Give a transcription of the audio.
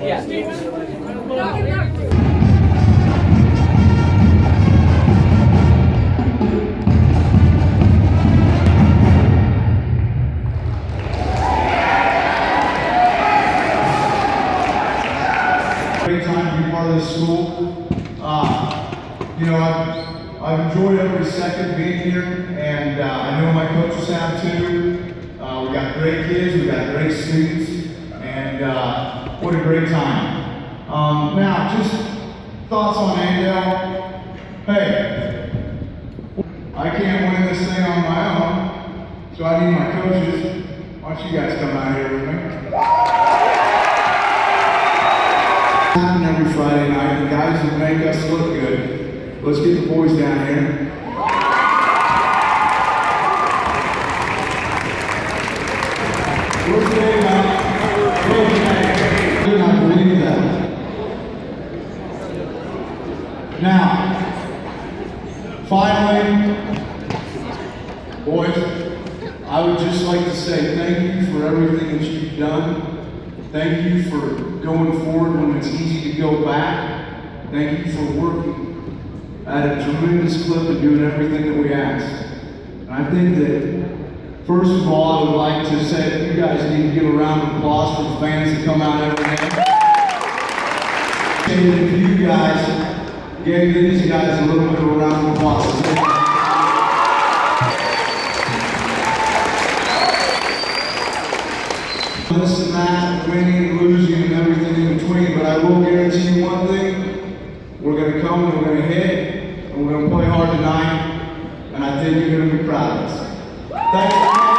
Great time to be part of this school. I've enjoyed every second being here, and I know my coaches have too. We got great kids, we got great students, and what a great time. Now, just thoughts on Andale. Hey, I can't win this thing on my own, so I need my coaches. Why don't you guys come out here with me? Happen every Friday night, the guys that make us look good. Let's get the boys down here. Where's Dave out? I do not believe that. Now, finally, boys, I would just like to say thank you for everything that you've done. Thank you for going forward when it's easy to go back. Thank you for working at a tremendous clip and doing everything that we ask. And I think that, first of all, I would like to say that you guys need to give a round of applause for the fans that come out every day. And if you guys gave these guys a little bit of a round of applause. This and that, winning, losing, and everything in between, but I will guarantee you one thing, we're going to come and we're going to hit, and we're going to play hard tonight, and I think you're going to be proud of us. Thanks.